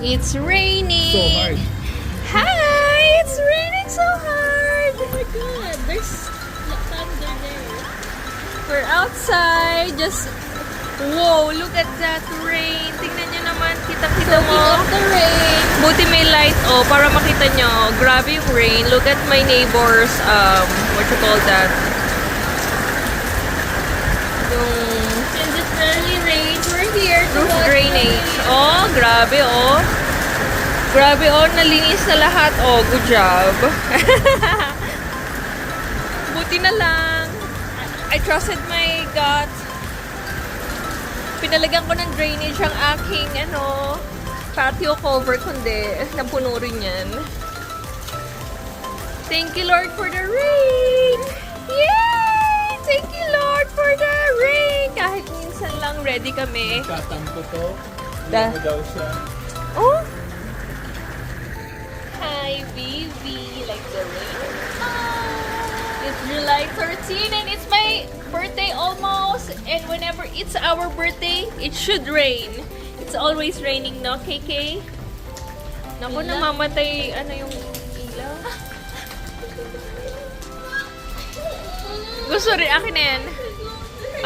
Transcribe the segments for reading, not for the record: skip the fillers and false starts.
It's raining. So hard. Hi! It's raining so hard. Oh my god, there's thunder there. We're outside. Just, whoa, look at that rain. Tingnan nyo naman. Kita-kita mo. Soaking up the rain. Buti may light, oh, para makita nyo. Grabe yung rain. Look at my neighbors, what you call that? Yung Since it's early rain, we're here to roof watch drainage. Oh, grabe, oh. Grabe, oh, nalinis na lahat. Oh, good job. Buti na lang. I trusted my gut. Pinalagyan ko ng drainage ang aking, patio cover, kundi napuno rin yan. Thank you, Lord, for the rain! Yay! Thank you, Lord, for the rain! Kahit minsan lang ready kami. Tatampo to. Da- Hindi mo daw siya. Oh! Hi, baby! Like the rain? It's July 13 and it's my birthday almost. And whenever it's our birthday, it should rain. It's always raining, no, KK? Naku, namamatay, yung ilaw? Gusto rin, akin na yan.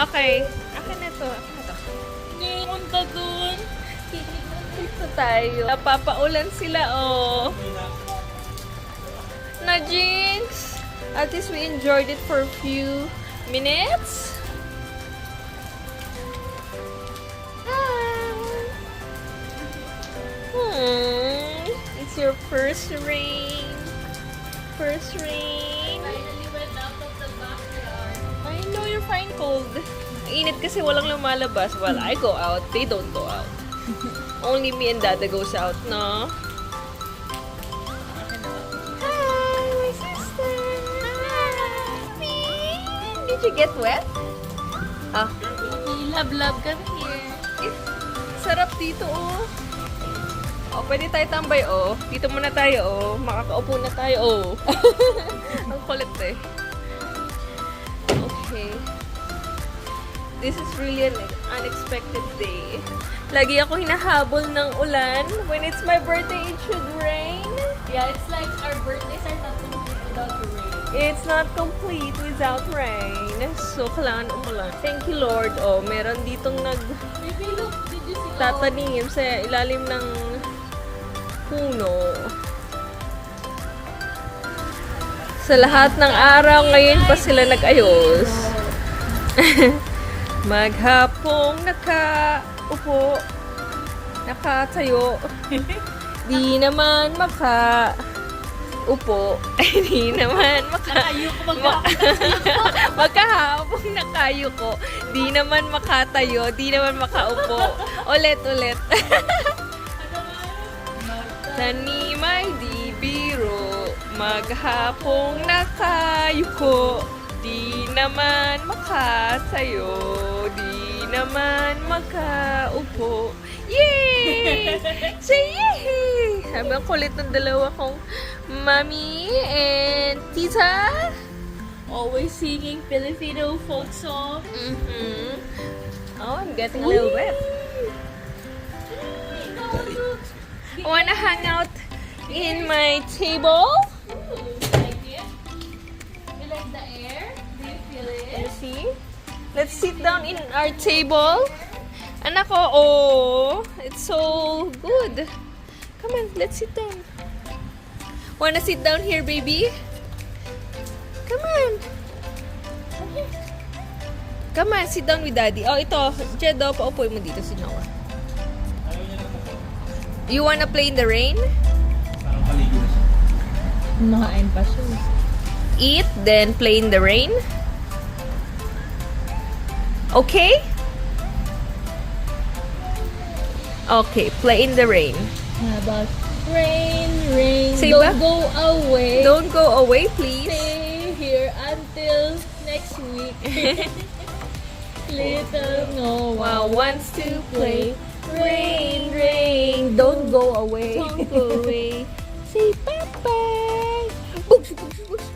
Okay. Akin na to. Akin na to. Hindi, punta dun. Dito tayo. Napapaulan sila, oh. Na Jinx. At least we enjoyed it for a few minutes. It's your first rain. First rain. Finally went out of the backyard. I know you're fine cold. Ang init kasi walang lumalabas. Well, I go out. They don't go out. Only me and Dada goes out, no? Hi, my sister. Hi. Did you get wet? Ah. Love, come here. Sarap dito, oh. Oh, pwede tayo tambay, oh. Dito muna tayo, oh. Makakaupo na tayo, oh. Ang kulit, eh. Okay. This is really an unexpected day. Lagi ako hinahabol ng ulan. When it's my birthday, it should rain. Yeah, it's like our birthdays are not complete without the rain. It's not complete without rain. So, kailangan umulan. Thank you, Lord. Oh, meron ditong Baby, look, did you see tatanim sa ilalim ng puno. Sa lahat ng araw, ngayon pa sila nag-ayos. Maghapong nakaupo, nakatayo, di naman makaupo, di naman magkahapong nakayuko, di naman makatayo, di naman makaupo. Ulit. Tanim ay di biro, maghapong nakayuko, di naman makatayo, di naman makaupo. Yay! Say yay! Sabi ang kulit ng dalawa kong mommy and tita. always singing Filipino folk song? Oh, I'm getting a little wet. I wanna hang out in my table. Like it? You like the air? Do you feel it? Let me see. Let's sit down in our table. Anak ko, oh, it's so good. Come on, let's sit down. Wanna sit down here, baby? Come on. Come on, sit down with daddy. Oh, ito, Jedo, paupoy mo dito si Noah. You wanna play in the rain? Parang paligo na siya. Makain pa siya. Eat, then play in the rain? Okay? Okay, play in the rain. How about rain, rain, Say don't ba? go away. Don't go away, please. Stay here until next week. Little Noah wants to play. Rain, rain, don't go away. Don't go away. Say bye-bye. Boosh, boosh, boosh.